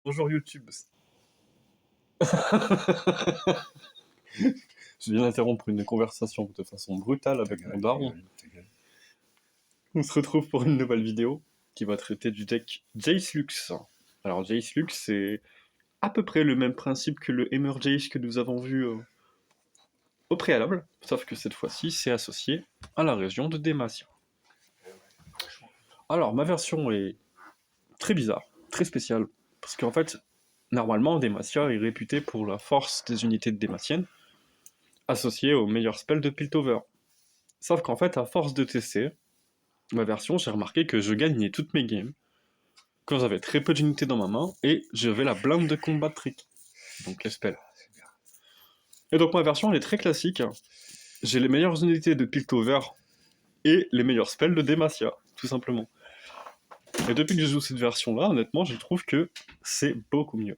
Bonjour YouTube. Je viens d'interrompre une conversation de façon brutale avec mon daron. On se retrouve pour une nouvelle vidéo qui va traiter du deck Jace Lux. Alors Jace Lux, c'est à peu près le même principe que le Hammer Jace que nous avons vu au préalable, sauf que cette fois-ci, c'est associé à la région de Demacia. Alors, ma version est très bizarre, très spéciale, parce qu'en fait, normalement, Demacia est réputé pour la force des unités de Dématienne, associée aux meilleurs spells de Piltover. Sauf qu'en fait, à force de tester ma version, j'ai remarqué que je gagnais toutes mes games quand j'avais très peu d'unités dans ma main, et j'avais la blinde de combat trick, donc les spells. Et donc ma version, elle est très classique. J'ai les meilleures unités de Piltover et les meilleurs spells de Demacia, tout simplement. Et depuis que je joue cette version-là, honnêtement, je trouve que c'est beaucoup mieux.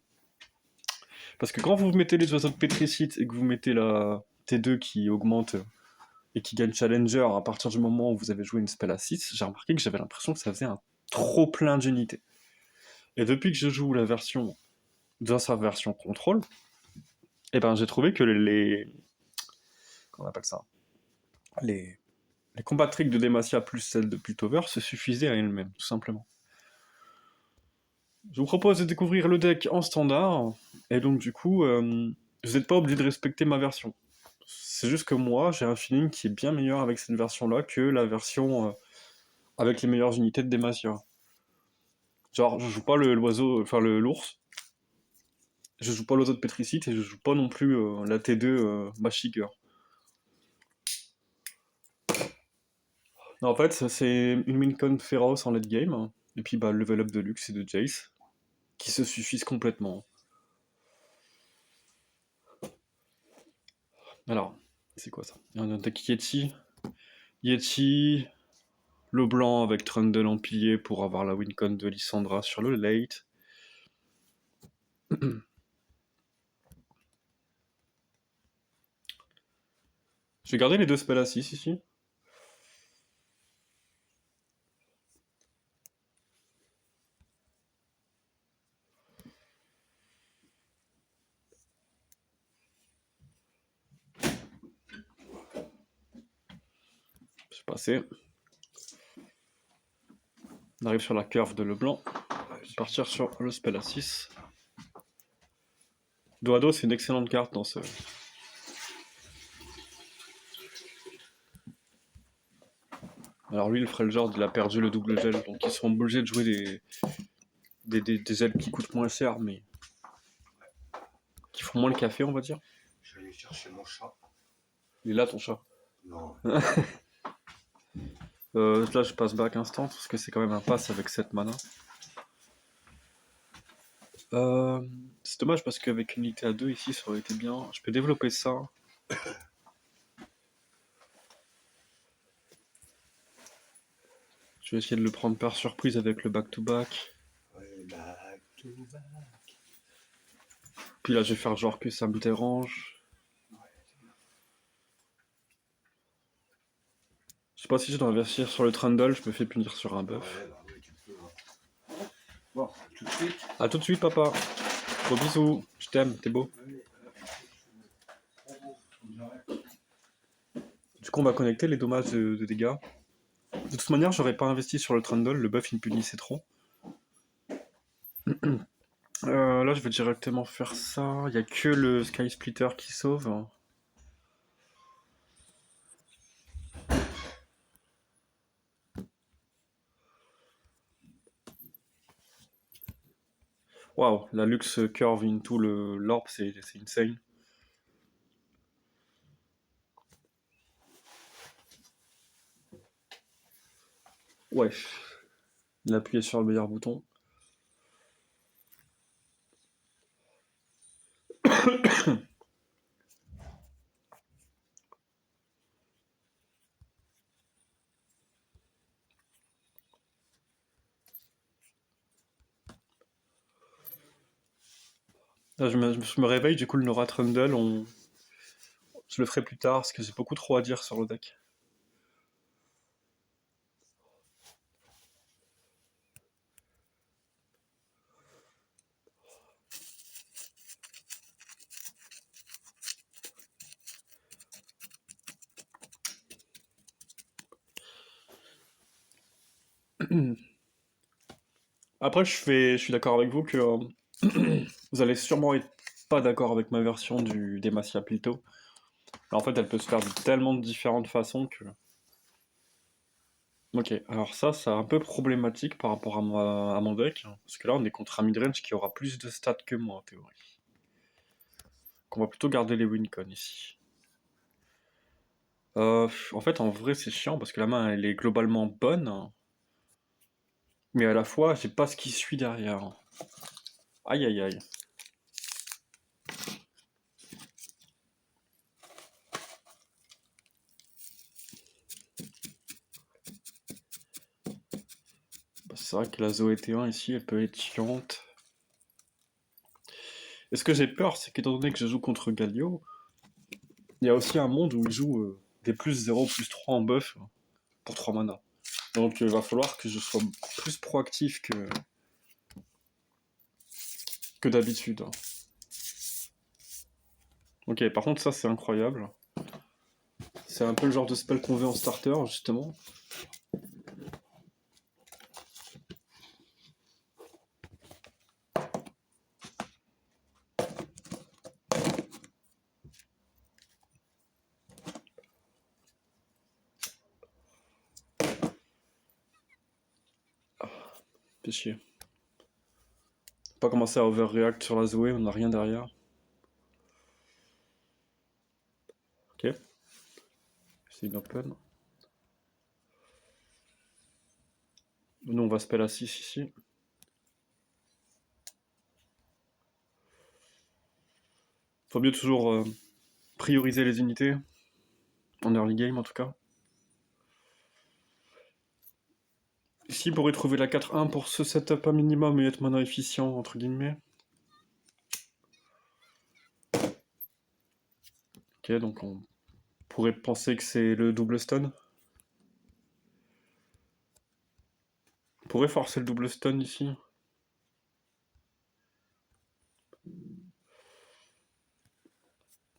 Parce que quand vous mettez les oiseaux de Pétricite et que vous mettez la T2 qui augmente et qui gagne Challenger à partir du moment où vous avez joué une spell à 6, j'ai remarqué que j'avais l'impression que ça faisait un trop plein d'unités. Et depuis que je joue la version dans sa version contrôle, et ben j'ai trouvé que comment on appelle ça, les combats tricks de Demacia plus celles de Piltover se suffisaient à elles-mêmes, tout simplement. Je vous propose de découvrir le deck en standard, et donc du coup, vous n'êtes pas obligé de respecter ma version. C'est juste que moi, j'ai un feeling qui est bien meilleur avec cette version-là que la version avec les meilleures unités de Demacia. Genre, je joue pas l'oiseau, enfin l'ours, je joue pas l'oiseau de Pétricite, et je joue pas non plus la T2 Machiger. En fait, c'est une Wincon féroce en late game, et puis le level up de Lux et de Jace, qui se suffisent complètement. Alors, c'est quoi ça? Il y a un deck Yeti, le blanc avec Trundle en pilier pour avoir la Wincon de Lysandra sur le late. Je vais garder les deux spells à 6 ici. Je vais passer. On arrive sur la curve de le blanc. Je vais partir sur le spell à 6. Doado, c'est une excellente carte dans ce... Alors lui, le Freljord, il a perdu le double gel, donc ils seront obligés de jouer des ailes qui coûtent moins cher, mais qui font moins le café, on va dire. Je vais aller chercher mon chat. Il est là, ton chat. Non. Là, je passe back instant, parce que c'est quand même un pass avec 7 mana. C'est dommage, parce qu'avec une unité à 2 ici, ça aurait été bien. Je peux développer ça. Je vais essayer de le prendre par surprise avec le back-to-back. Ouais, back to back. Puis là, je vais faire genre que ça me dérange. Je sais pas si je dois investir sur le Trundle, je me fais punir sur un buff. Ouais, bah oui, tu peux. Hein. Bon, tout de suite. A tout de suite, papa. Gros bisous. Je t'aime, t'es beau. Du coup, on va connecter les dommages de dégâts. De toute manière, j'aurais pas investi sur le Trundle, le buff il me punissait trop. Là, je vais directement faire ça. Il y a que le Sky Splitter qui sauve. Waouh, la Lux Curve into l'orb, c'est insane. Ouais. Il a appuyé sur le meilleur bouton. Là, je me réveille, du coup, le Nora Trundle, je le ferai plus tard, parce que j'ai beaucoup trop à dire sur le deck. Après, je suis d'accord avec vous que vous allez sûrement être pas d'accord avec ma version du Demacia Pilto. En fait, elle peut se faire de tellement de différentes façons que... Ok, alors ça, c'est un peu problématique par rapport à mon deck, hein, parce que là, on est contre un midrange qui aura plus de stats que moi, en théorie. Donc on va plutôt garder les wincon ici. En fait, en vrai, c'est chiant, parce que la main, elle est globalement bonne, hein, mais à la fois, j'ai pas ce qui suit derrière. Aïe, aïe, aïe. Bah, c'est vrai que la Zoé T1, ici, elle peut être chiante. Et ce que j'ai peur, c'est qu'étant donné que je joue contre Galio, il y a aussi un monde où il joue des plus 0, plus 3 en buff pour 3 mana. Donc il va falloir que je sois plus proactif que d'habitude. Ok, par contre ça c'est incroyable. C'est un peu le genre de spell qu'on veut en starter justement. Fais chier. Faut pas commencer à overreact sur la Zoé, on n'a rien derrière. Ok. C'est une open. Nous on va spell à 6 ici. Faut mieux toujours prioriser les unités. En early game en tout cas. Ici, pour retrouver la 4-1 pour ce setup un minimum et être mana efficient, entre guillemets. Ok, donc on pourrait penser que c'est le double stun. On pourrait forcer le double stun ici.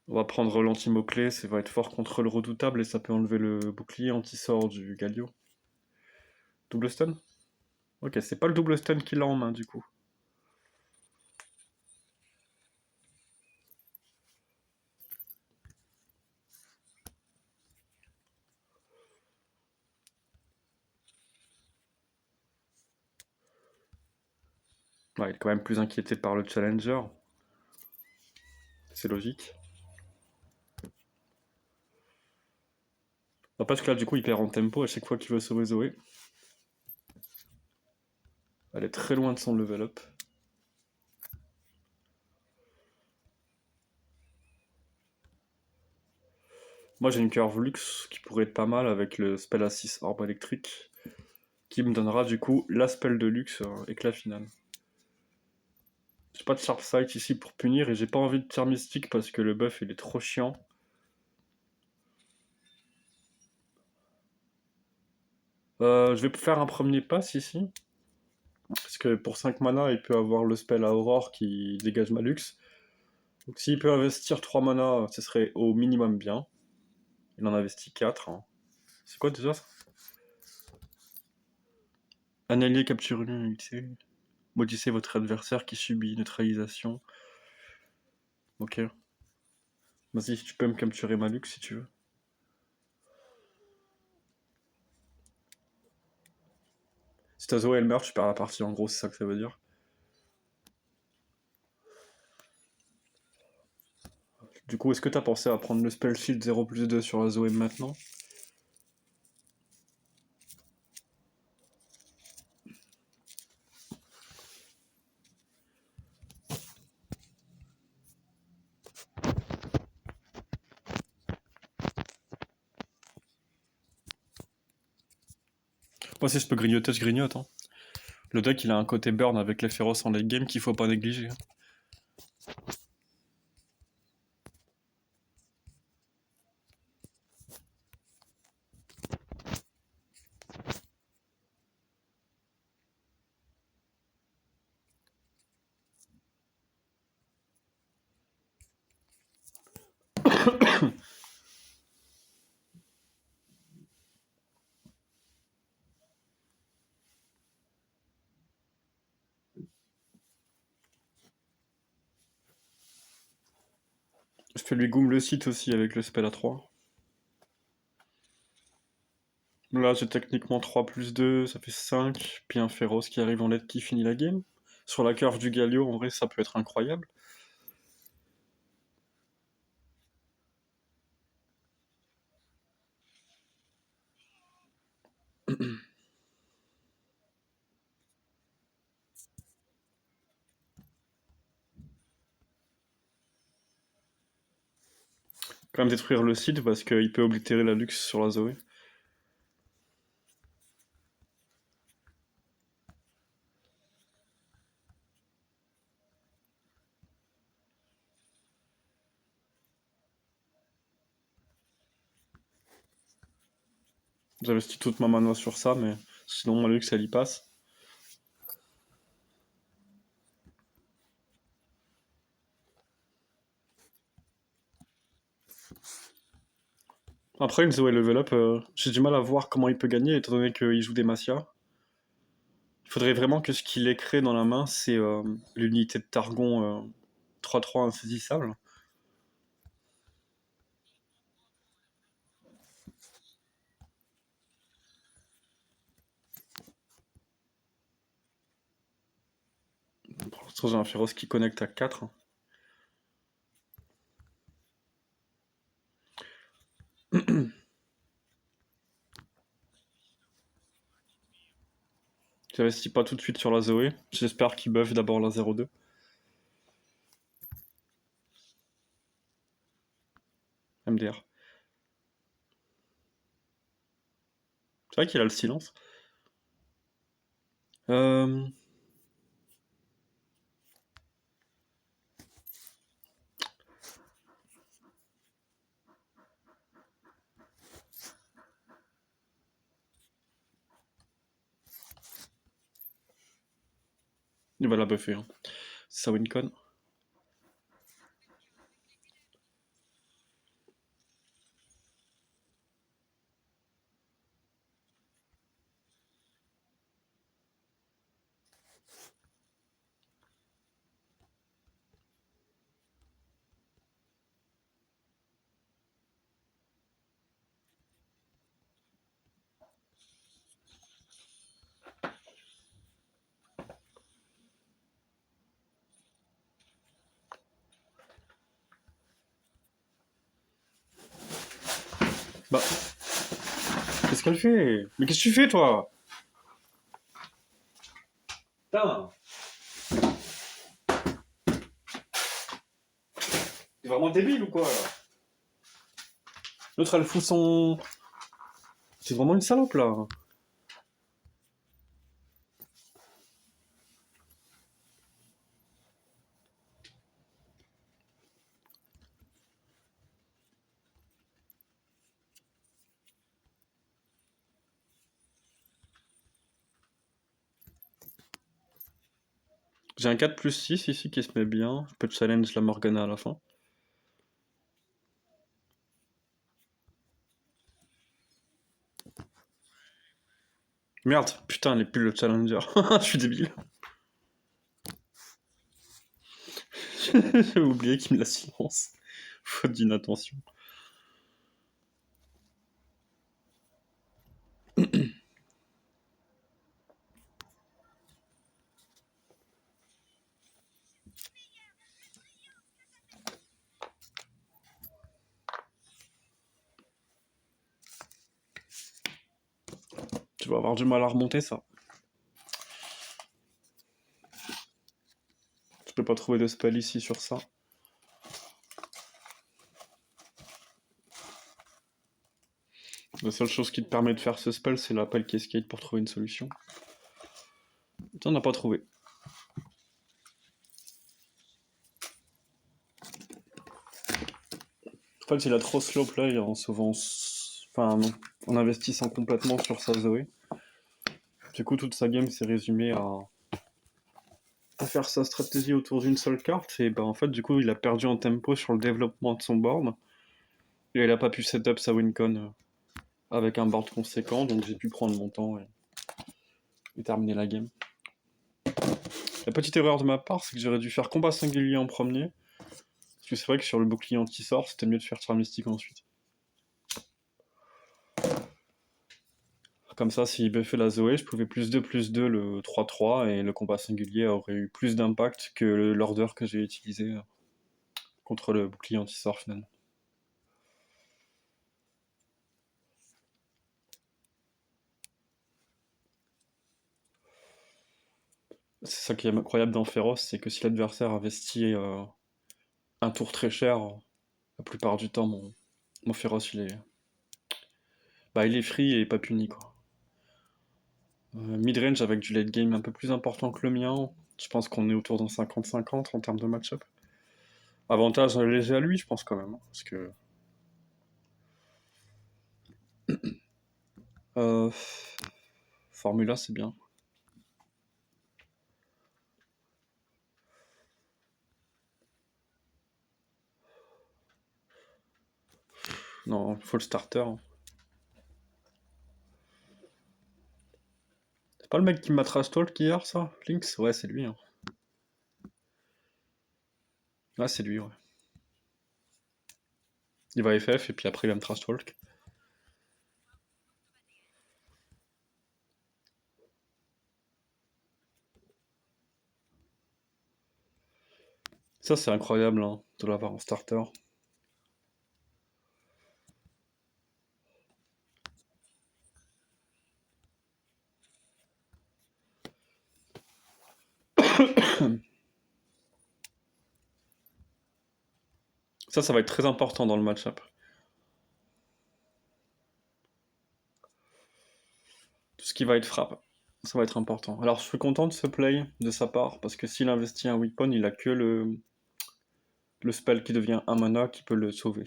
On va prendre l'anti-mot-clé, ça va être fort contre le redoutable et ça peut enlever le bouclier anti-sort du Galio. Double stun? Ok, c'est pas le double stun qu'il a en main du coup. Ouais, il est quand même plus inquiété par le challenger. C'est logique. N'empêche que là du coup il perd en tempo à chaque fois qu'il veut sauver Zoé. Elle est très loin de son level up. Moi j'ai une curve luxe qui pourrait être pas mal avec le spell à 6 orbe électrique. Qui me donnera du coup la spell de luxe éclat final. J'ai pas de Sharp Sight ici pour punir et j'ai pas envie de tir mystique parce que le buff il est trop chiant. Je vais faire un premier pass ici. Parce que pour 5 mana, il peut avoir le spell à Aurore qui dégage Malux. Donc s'il peut investir 3 mana, ce serait au minimum bien. Il en investit 4. Hein. C'est quoi déjà ça? Un allié capture une unité. Maudissez votre adversaire qui subit neutralisation. Ok. Vas-y, tu peux me capturer Malux si tu veux. Si ta Zoé elle meurt, tu perds la partie en gros, c'est ça que ça veut dire. Du coup, est-ce que t'as pensé à prendre le spell shield 0+2 sur la Zoé maintenant? Moi si je peux grignoter, je grignote. Hein. Le deck il a un côté burn avec les féroces en late game qu'il faut pas négliger. Hein. Je fais lui goom le site aussi avec le spell à 3. Là, j'ai techniquement 3+2, ça fait 5. Puis un féroce qui arrive en LED qui finit la game. Sur la curve du Galio, en vrai, ça peut être incroyable. Quand même détruire le site parce qu'il peut oblitérer la luxe sur la Zoé. J'investis toute ma mana sur ça, mais sinon ma luxe elle y passe. Après, une Zoé level up, j'ai du mal à voir comment il peut gagner étant donné qu'il joue des Macia. Il faudrait vraiment que ce qu'il ait créé dans la main, c'est l'unité de Targon 3-3 insaisissable. Pour l'instant, j'ai un féroce qui connecte à 4. J'investis pas tout de suite sur la Zoé. J'espère qu'il buff d'abord la 0-2. MDR. C'est vrai qu'il a le silence. Euh... Il va la buffer. Hein. C'est ça Wincon. Bah, qu'est-ce qu'elle fait? Mais qu'est-ce que tu fais, toi? Putain! T'es vraiment débile ou quoi, là? L'autre, elle fout son... C'est vraiment une salope, là. J'ai un 4+6 ici qui se met bien. Je peux challenge la Morgana à la fin. Merde, putain, elle est plus le challenger. Je suis débile. J'ai oublié qu'il me la silence. Faute d'inattention. Tu vas avoir du mal à remonter ça. Je peux pas trouver de spell ici sur ça. La seule chose qui te permet de faire ce spell, c'est l'appel Cascade pour trouver une solution. T'en as pas trouvé. En fait, il a trop slow play en sauvant... Enfin, non. En investissant complètement sur sa Zoé. Du coup, toute sa game s'est résumée à faire sa stratégie autour d'une seule carte. Et bah, en fait, du coup, il a perdu en tempo sur le développement de son board. Et il a pas pu setup sa wincon avec un board conséquent. Donc j'ai pu prendre mon temps et terminer la game. La petite erreur de ma part, c'est que j'aurais dû faire combat singulier en premier. Parce que c'est vrai que sur le bouclier anti-sort, c'était mieux de faire Charm Mystique ensuite. Comme ça, s'il buffait la Zoé, je pouvais plus 2 le 3-3 et le combat singulier aurait eu plus d'impact que l'order que j'ai utilisé contre le bouclier anti-sort finalement. C'est ça qui est incroyable dans Féroce, c'est que si l'adversaire investit un tour très cher, la plupart du temps, mon Féroce, il est free et pas puni, quoi. Midrange avec du late game un peu plus important que le mien, je pense qu'on est autour d'un 50-50 en termes de match-up. Avantage léger à lui, je pense quand même, hein, parce que... Euh, Formula, c'est bien. Non, faut le starter, hein. C'est pas le mec qui m'a trash talk hier, ça? Lynx? Ouais, c'est lui, hein. Ah, c'est lui, ouais. Il va FF et puis après il va me trash talk. Ça, c'est incroyable, hein, de l'avoir en starter. Ça va être très important dans le match-up. Tout ce qui va être frappe, ça va être important. Alors, je suis content de ce play de sa part, parce que s'il investit un weapon, il a que le spell qui devient un mana qui peut le sauver.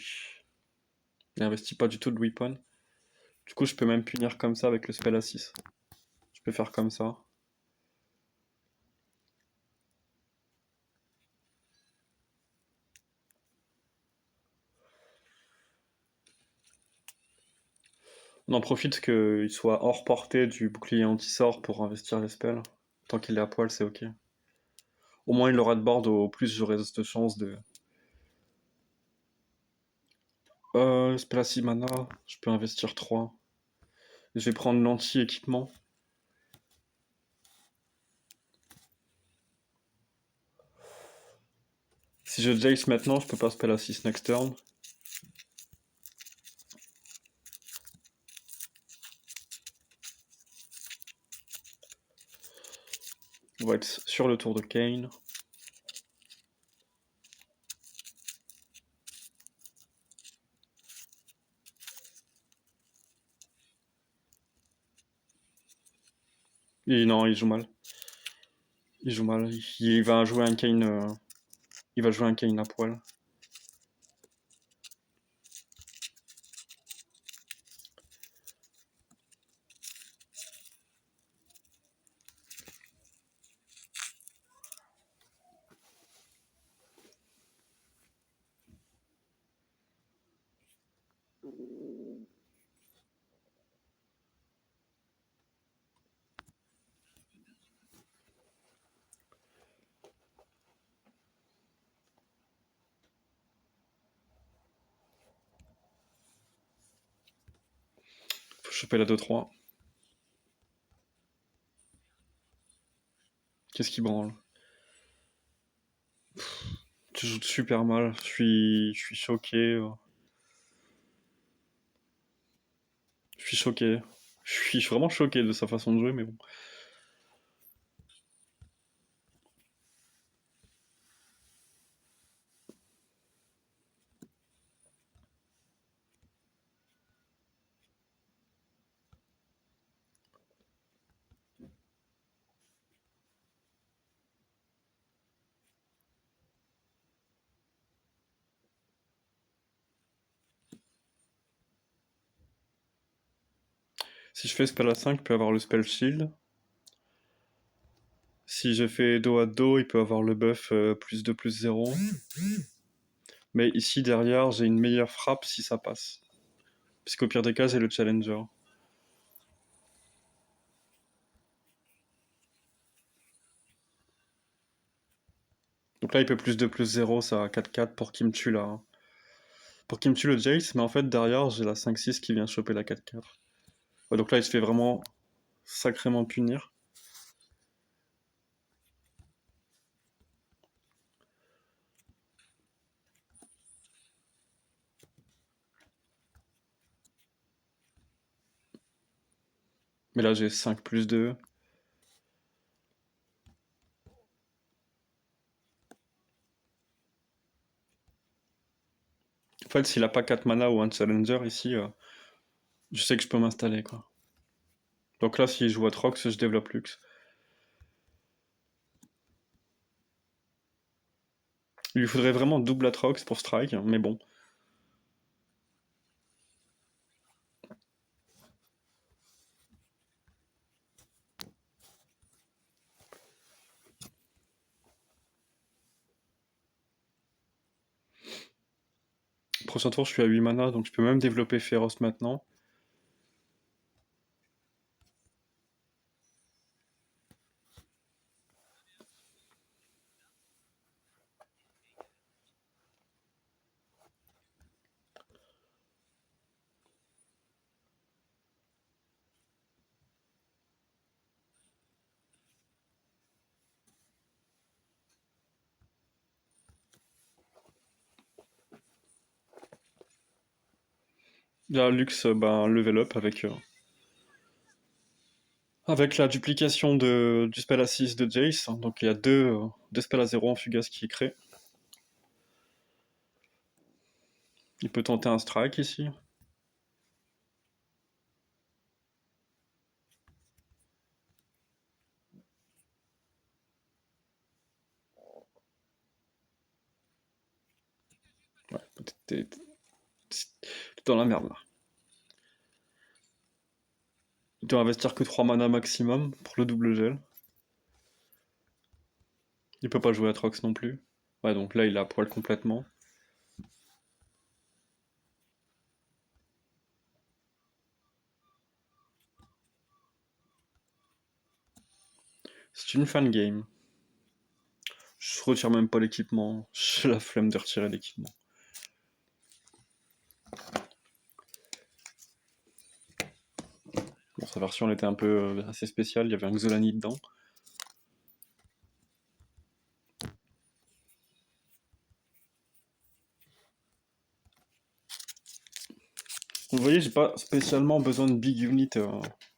Il n'investit pas du tout de weapon. Du coup, je peux même punir comme ça avec le spell à 6. Je peux faire comme ça. On en profite qu'il soit hors portée du bouclier anti-sort pour investir les spells. Tant qu'il est à poil, c'est ok. Au moins, il aura de board, au plus j'aurai de chance de... Spell à 6 mana, je peux investir 3. Je vais prendre l'anti-équipement. Si je Jace maintenant, je peux pas spell à 6 next turn. On va être sur le tour de Kane. Et non, il joue mal. Il joue mal. Il va jouer un Kane. Il va jouer un Kane à poil. Faut choper la 2-3. Qu'est-ce qui branle? Tu joues super mal. Je suis choqué. Je suis choqué. Je suis vraiment choqué de sa façon de jouer, mais bon. Si je fais spell à 5, il peut avoir le spell shield. Si je fais dos à dos, il peut avoir le buff +2/+0. Mais ici, derrière, j'ai une meilleure frappe si ça passe. Puisqu'au pire des cas, j'ai le challenger. Donc là, il peut plus 2, plus 0, ça a 4-4 pour qu'il me tue là. Pour qu'il me tue le Jace, mais en fait, derrière, j'ai la 5-6 qui vient choper la 4-4. Ouais, donc là, il se fait vraiment sacrément punir. Mais là, j'ai 5 plus 2. En fait, s'il a pas 4 mana ou un challenger ici, je sais que je peux m'installer, quoi. Donc là, si je joue Atrox, je développe Lux. Il lui faudrait vraiment double Atrox pour strike, mais bon. Prochain tour, je suis à 8 mana, donc je peux même développer Féroce maintenant. Là, Lux, ben, level up avec la duplication du spell à 6 de Jace. Donc il y a deux spells à 0 en Fugace qui est créé. Il peut tenter un strike ici. Ouais, t'es dans la merde là. Il doit investir que 3 mana maximum pour le double gel. Il peut pas jouer Atrox non plus. Ouais, donc là il a à poil complètement. C'est une fan game. Je retire même pas l'équipement. J'ai la flemme de retirer l'équipement. Bon, sa version elle était un peu assez spéciale, il y avait un Xolani dedans. Vous voyez, j'ai pas spécialement besoin de big unit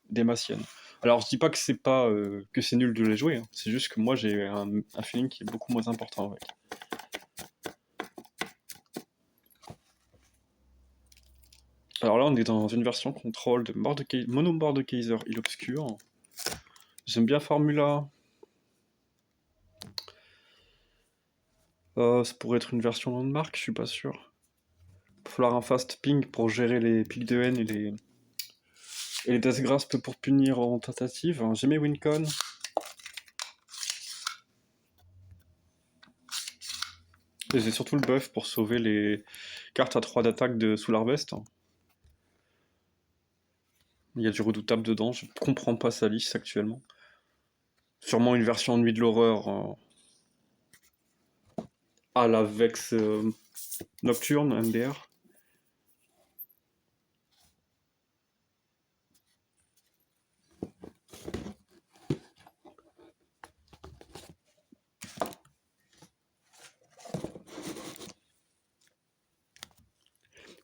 démacienne. Alors je dis pas que c'est pas que c'est nul de les jouer, hein. C'est juste que moi j'ai un feeling qui est beaucoup moins important avec. Alors là on est dans une version contrôle de Mono Mordekaiser Il Obscur. J'aime bien Formula. Ça pourrait être une version landmark, je suis pas sûr. Il va falloir un fast ping pour gérer les pics de haine et les Death Grasp pour punir en tentative. J'ai mes Wincon. Et j'ai surtout le buff pour sauver les cartes à 3 d'attaque de sous l'Harvest. Il y a du redoutable dedans, je comprends pas sa liste actuellement. Sûrement une version Nuit de l'horreur à la Vex Nocturne, MDR.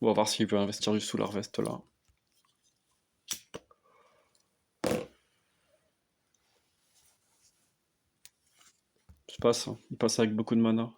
On va voir s'il veut investir du sous l'Harvest là. Je passe, hein. Il passe avec beaucoup de mana.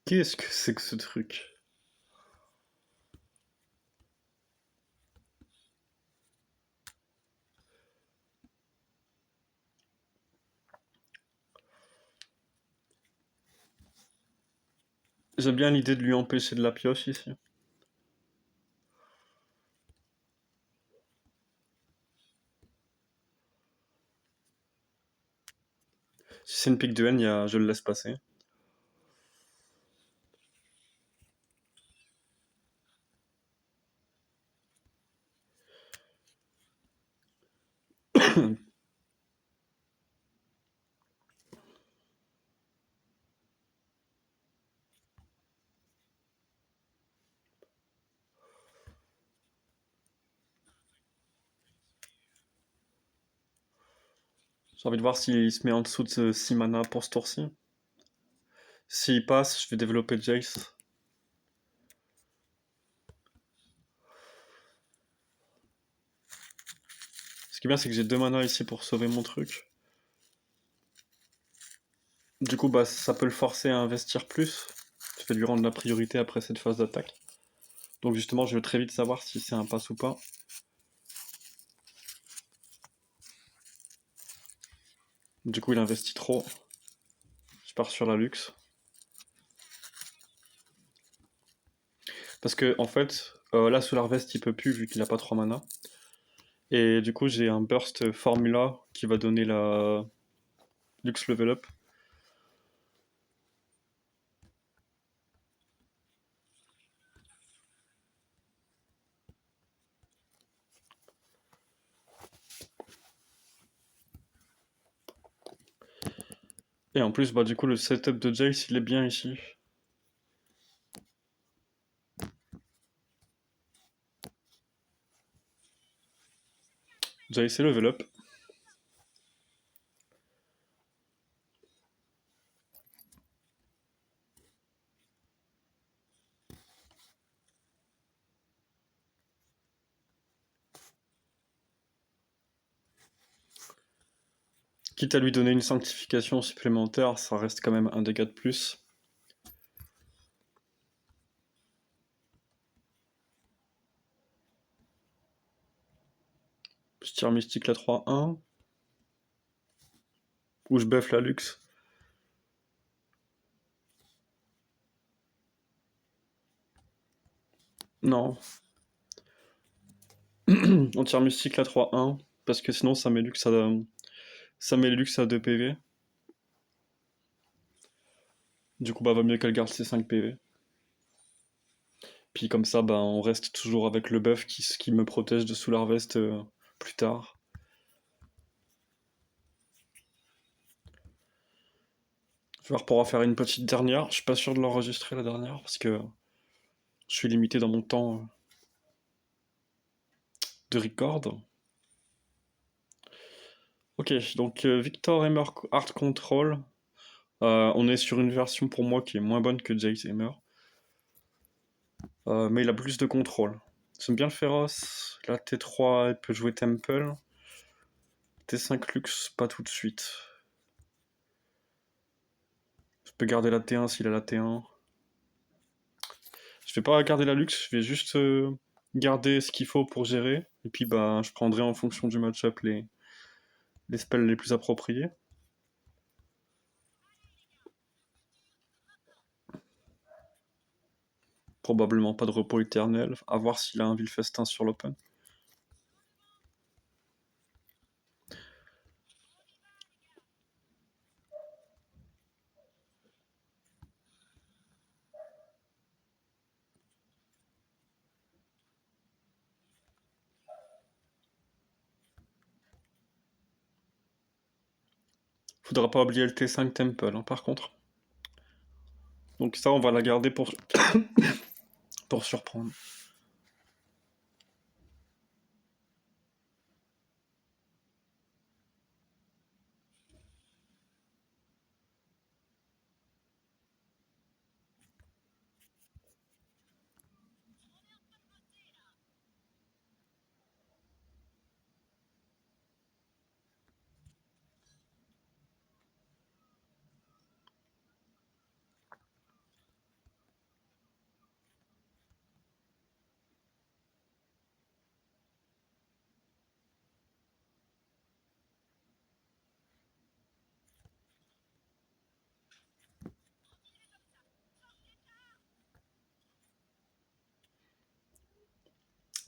Qu'est-ce que c'est que ce truc? J'aime bien l'idée de lui empêcher de la pioche ici. Si c'est une pique de haine, je le laisse passer. J'ai envie de voir s'il se met en dessous de 6 mana pour ce tour-ci. S'il passe, je vais développer Jace. Ce qui est bien, c'est que j'ai 2 mana ici pour sauver mon truc. Du coup, bah, ça peut le forcer à investir plus. Je vais lui rendre la priorité après cette phase d'attaque. Donc justement, je veux très vite savoir si c'est un pass ou pas. Du coup, il investit trop. Je pars sur la luxe. Parce que, en fait, là, Solar Vest, il peut plus vu qu'il a pas 3 mana. Et du coup, j'ai un burst formula qui va donner la luxe level up. Et en plus, bah, du coup, le setup de Jace, il est bien ici. Jace est level up. Quitte à lui donner une sanctification supplémentaire, ça reste quand même un dégât de plus. Je tire Mystique la 3-1. Ou je buff la luxe. Non. On tire Mystique la 3-1. Parce que sinon, ça met luxe à 2 PV. Du coup, bah, va mieux qu'elle garde ses 5 PV. Puis comme ça, bah, on reste toujours avec le buff qui me protège de Solar Vest plus tard. Je vais pouvoir faire une petite dernière. Je suis pas sûr de l'enregistrer la dernière parce que je suis limité dans mon temps de record. Ok, donc Victor Hammer Art Control. On est sur une version pour moi qui est moins bonne que Jace Hammer. Mais il a plus de contrôle. J'aime bien le féroce. La T3, elle peut jouer Temple. T5 Lux, pas tout de suite. Je peux garder la T1 s'il a la T1. Je vais pas garder la Lux, je vais juste garder ce qu'il faut pour gérer. Et puis bah, je prendrai en fonction du match-up les spells les plus appropriés. Probablement pas de repos éternel. À voir s'il a un Vilfestin sur l'open. Faudra pas oublier le T5 Temple, hein, par contre. Donc ça, on va la garder pour surprendre.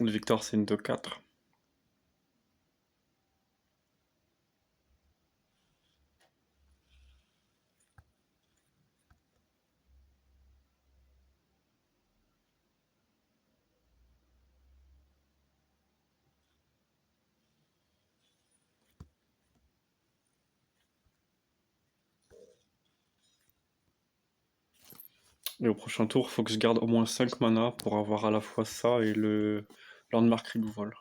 Le Victor, c'est une 2-4. Et au prochain tour, faut que je garde au moins 5 mana pour avoir à la fois ça et le Landmark Removal.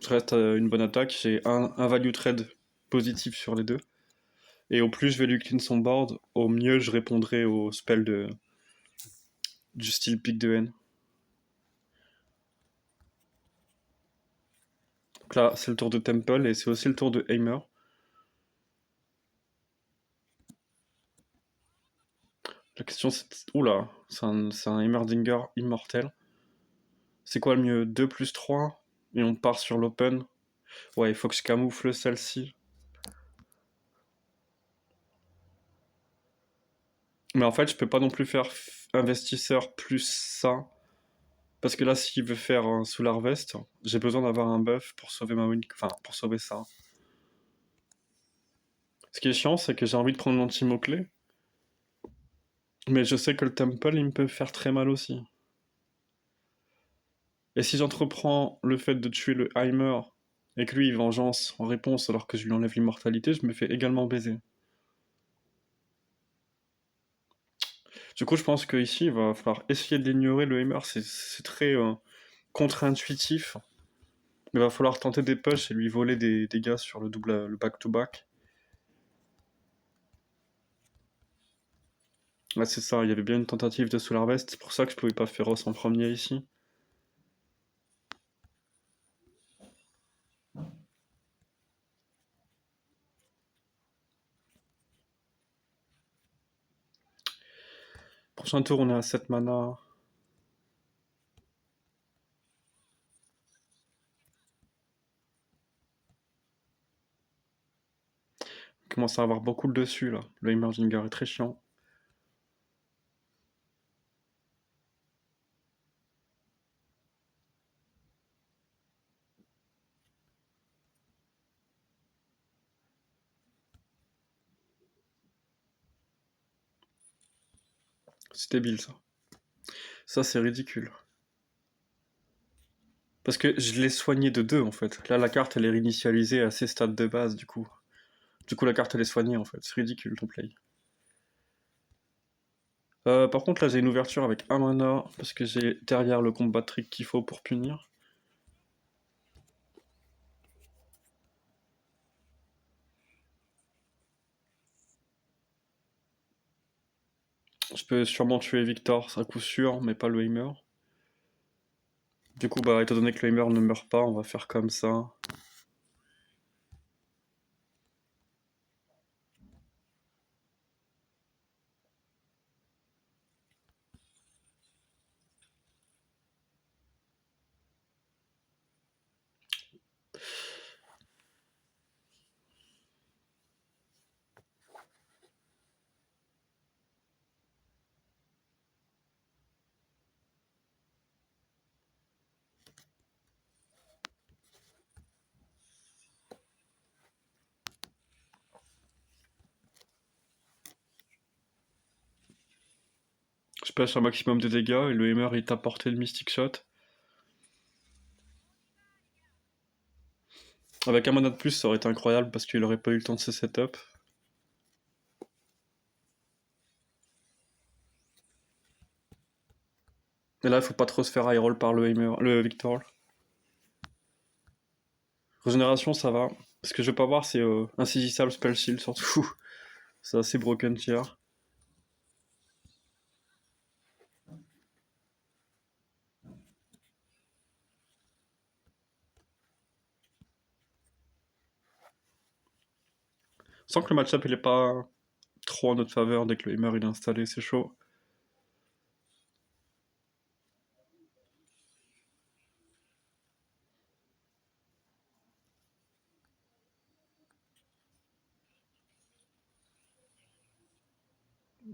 Je reste à une bonne attaque, j'ai un value trade positif sur les deux. Et au plus je vais lui clean son board, au mieux je répondrai au spell du style pic de haine. Donc là, c'est le tour de Temple et c'est aussi le tour de Heimer. La question c'est... Oula, c'est un Heimerdinger immortel. C'est quoi le mieux? 2+3 et on part sur l'open. Ouais, il faut que je camoufle celle-ci. Mais en fait, je peux pas non plus faire investisseur plus ça. Parce que là, s'il veut faire un Soul Harvest, j'ai besoin d'avoir un buff pour sauver ma win. Enfin, pour sauver ça. Ce qui est chiant, c'est que j'ai envie de prendre l'anti-mot-clé. Mais je sais que le Temple, il me peut faire très mal aussi. Et si j'entreprends le fait de tuer le Heimer et que lui il vengeance en réponse alors que je lui enlève l'immortalité, je me fais également baiser. Du coup, je pense qu'ici, il va falloir essayer d'ignorer le Heimer. C'est très contre-intuitif. Mais il va falloir tenter des push et lui voler des dégâts sur le back-to-back. Là, c'est ça, il y avait bien une tentative de Soul Harvest. C'est pour ça que je pouvais pas Féroce en premier ici. Prochain tour, on est à 7 mana. On commence à avoir beaucoup le dessus là. Le Heimerdinger est très chiant. C'est débile ça. Ça, c'est ridicule. Parce que je l'ai soigné de 2 en fait. Là, la carte elle est réinitialisée à ses stades de base du coup. Du coup, la carte elle est soignée en fait. C'est ridicule ton play. Par contre, là j'ai une ouverture avec un mana parce que j'ai derrière le combat trick qu'il faut pour punir. Je peux sûrement tuer Victor, c'est un coup sûr, mais pas le Heimer. Du coup, bah, étant donné que le Heimer ne meurt pas, on va faire comme ça. Je pêche un maximum de dégâts et le Heimer il t'a porté le Mystic Shot. Avec un mana de plus, ça aurait été incroyable parce qu'il aurait pas eu le temps de se setup. Et là, il faut pas trop se faire high roll par le Victor. Régénération, ça va. Ce que je veux pas voir, c'est insaisissable spell shield surtout. C'est assez broken tier. Sans que le match-up il est pas trop en notre faveur dès que le Heimer il est installé, c'est chaud.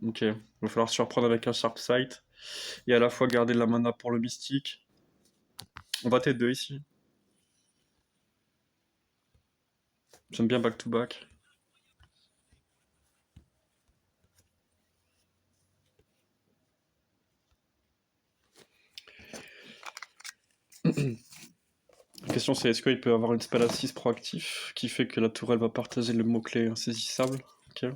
Ok, il va falloir surprendre avec un Sharp Sight et à la fois garder de la mana pour le mystique. On va T2 ici. J'aime bien back-to-back. La question c'est est-ce qu'il peut avoir une spell assist proactif qui fait que la tourelle va partager le mot-clé insaisissable. Ok.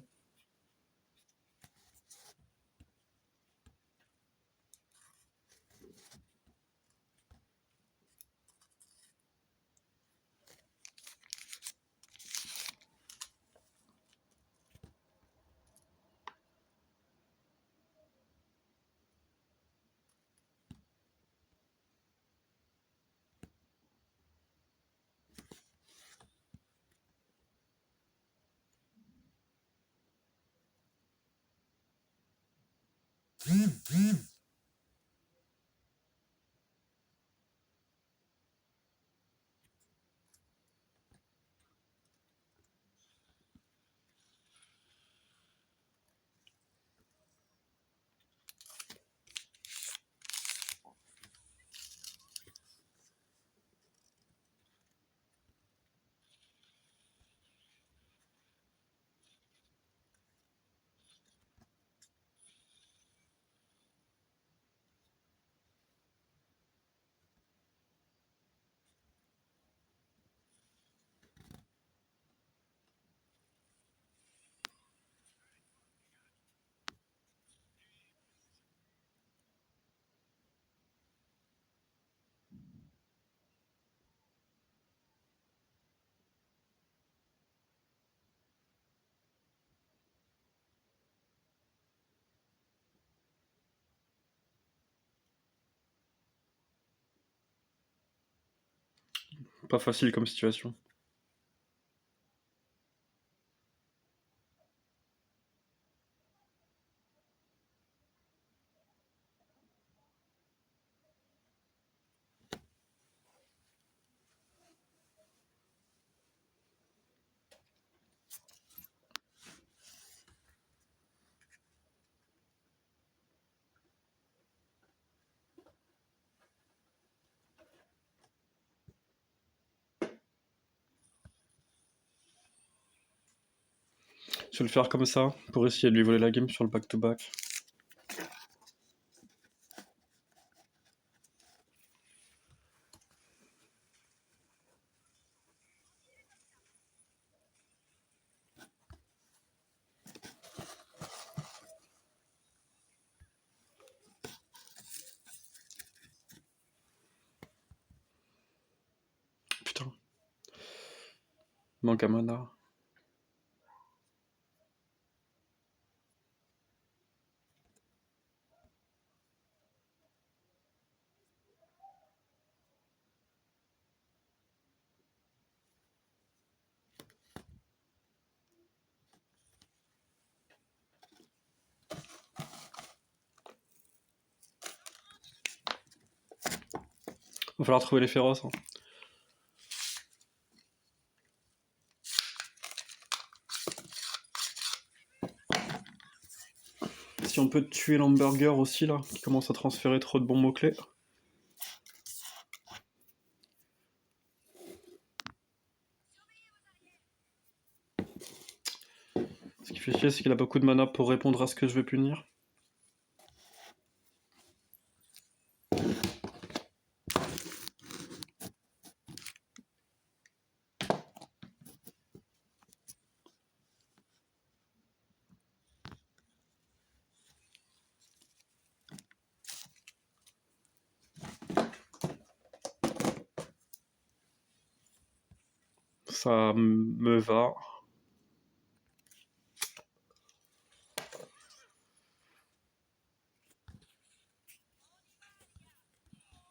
Pas facile comme situation. Je vais le faire comme ça pour essayer de lui voler la game sur le back-to-back. Putain. Manque à mana. Va falloir trouver les féroces. Hein. Si on peut tuer l'hamburger aussi là, qui commence à transférer trop de bons mots-clés. Ce qui fait chier, c'est qu'il a beaucoup de mana pour répondre à ce que je veux punir. Ça me va.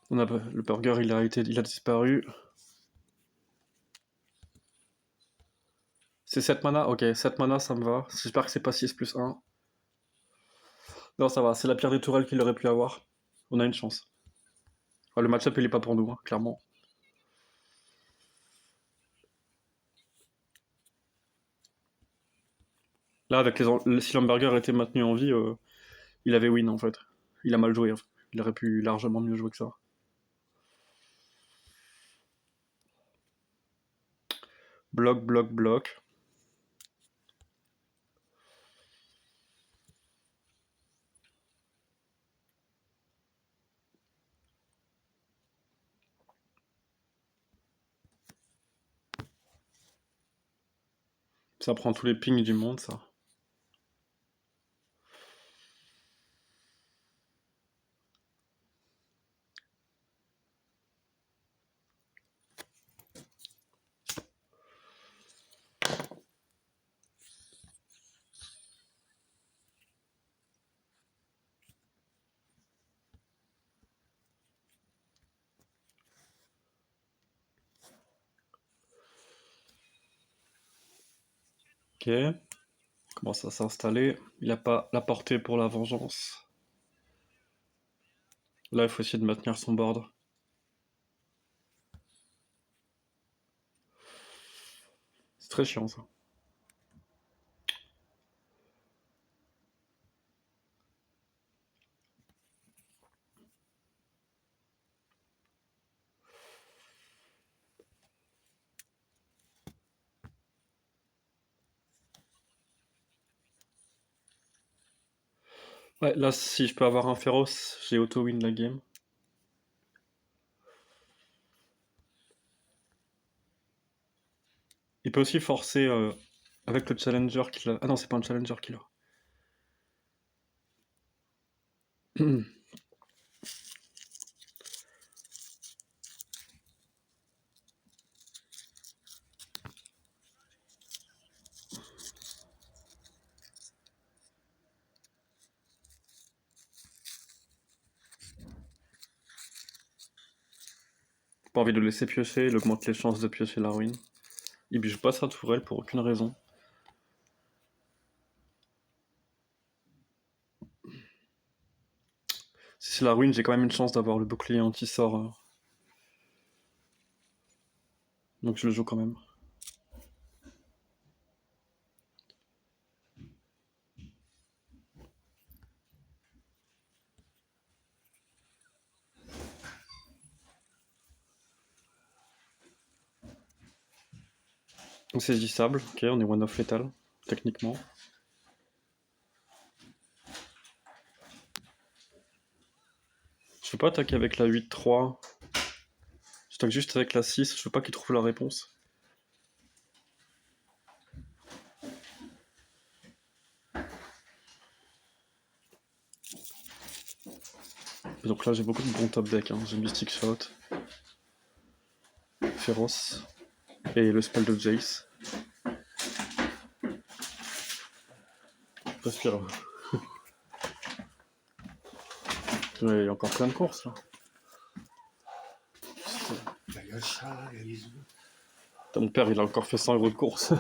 Le burger, il a disparu. C'est 7 mana. Ok, 7 mana, ça me va. J'espère que c'est pas 6+1. Non, ça va. C'est la pire des tourelles qu'il aurait pu avoir. On a une chance. Enfin, le match-up, il est pas pour nous, hein, clairement. Là, avec si Lamberger était maintenu en vie, il avait win en fait. Il a mal joué. En fait. Il aurait pu largement mieux jouer que ça. Bloc, bloc, bloc. Ça prend tous les pings du monde, ça. Ok. Commence à s'installer. Il n'a pas la portée pour la vengeance. Là, il faut essayer de maintenir son board. C'est très chiant, ça. Ouais, là, si je peux avoir un féroce, j'ai auto-win la game. Il peut aussi forcer avec le challenger qu'il a. Ah non, c'est pas un challenger qu'il a. Pas envie de le laisser piocher, il augmente les chances de piocher la ruine. Il bouge pas sa tourelle pour aucune raison. Si c'est la ruine, j'ai quand même une chance d'avoir le bouclier anti-sort. Donc je le joue quand même. Donc c'est saisissable, ok, on est one-off létal, techniquement. Je peux pas attaquer avec la 8-3. J'attaque juste avec la 6, je veux pas qu'il trouve la réponse. Et donc là j'ai beaucoup de bons top deck, hein. J'ai Mystic Shot, Féroce, et le spell de Jace. Respire. Il y a encore plein de courses là. Il y a le chat, il y a les œufs. Mon père il a encore fait 100 euros de course.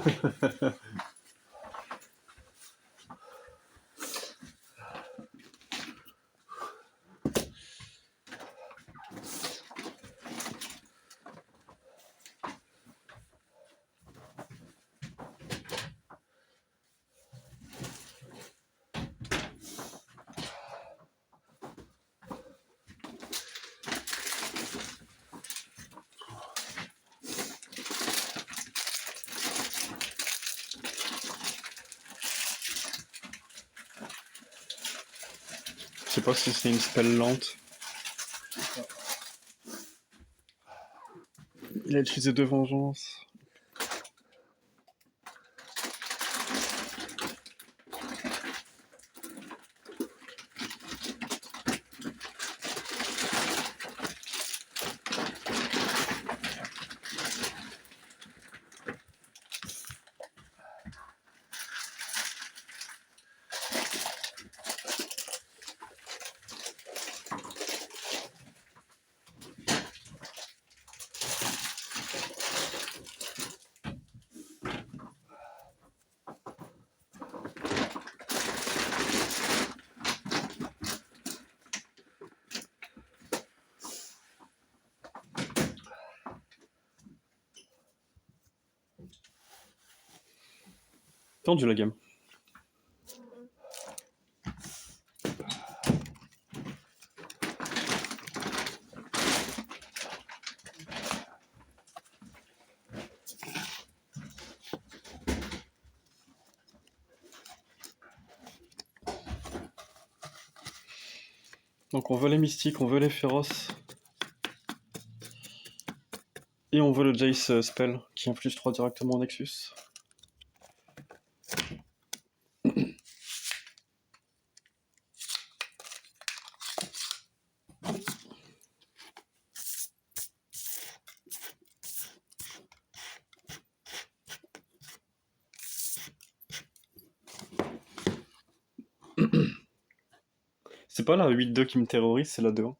Je sais pas si c'est une spell lente. Il a utilisé 2 vengeances. Tendu la game. Donc on veut les mystiques, on veut les féroces. Et on veut le Jace spell qui inflige 3 directement au Nexus. C'est pas la 8-2 qui me terrorise, c'est la 2-1.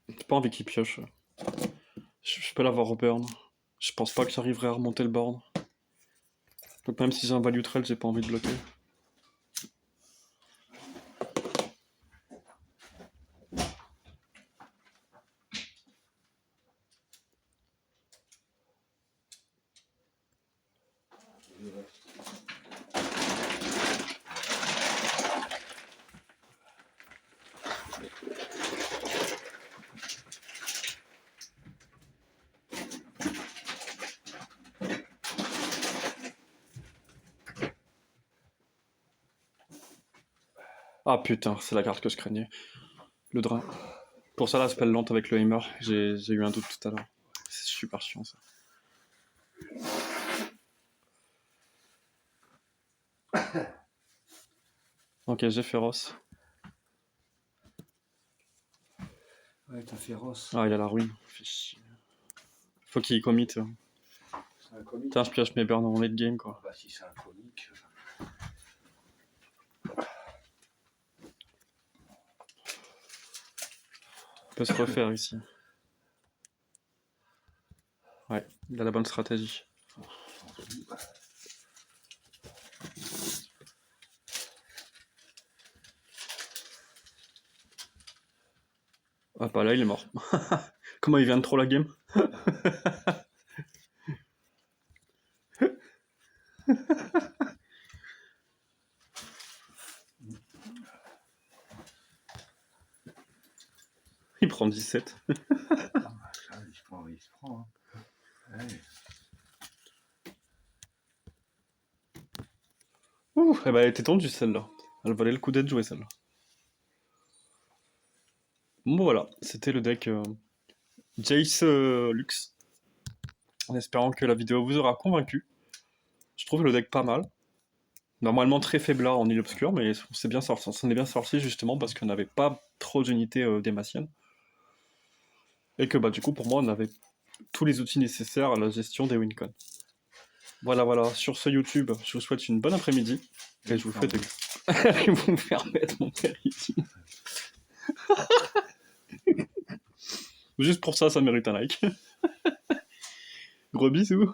J'ai pas envie qu'il pioche. Je peux l'avoir au burn. Je pense pas que j'arriverai à remonter le board. Donc même si j'ai un value trail, j'ai pas envie de bloquer. Ah putain, c'est la carte que je craignais. Le drain. Pour ça, la spell lente avec le hammer, j'ai eu un doute tout à l'heure. C'est super chiant ça. Ok, j'ai féroce. Ouais, t'as féroce. Ah, il a la ruine. Fait chier. Faut qu'il commit. C'est un comique. Putain, je pioche mes burns en late game quoi. Bah, si c'est un comique. Il peut se refaire ici. Ouais, il a la bonne stratégie. Ah bah là il est mort. Comment il vient de trop la game? Il prend 17. Ah, ça, il se prend. Hein. Ouais. Ouh, eh bah elle était tendue celle-là. Elle valait le coup d'être jouée celle-là. Bon voilà, c'était le deck Jace Lux. En espérant que la vidéo vous aura convaincu. Je trouve le deck pas mal. Normalement très faiblard en île obscure, mais on s'est bien sorti justement parce qu'on n'avait pas trop d'unités démaciennes. Et que bah du coup pour moi on avait tous les outils nécessaires à la gestion des wincons. Voilà, sur ce YouTube, je vous souhaite une bonne après-midi et je vous fais des... vous me faire mettre mon père ici. Juste pour ça, ça mérite un like. Gros bisous.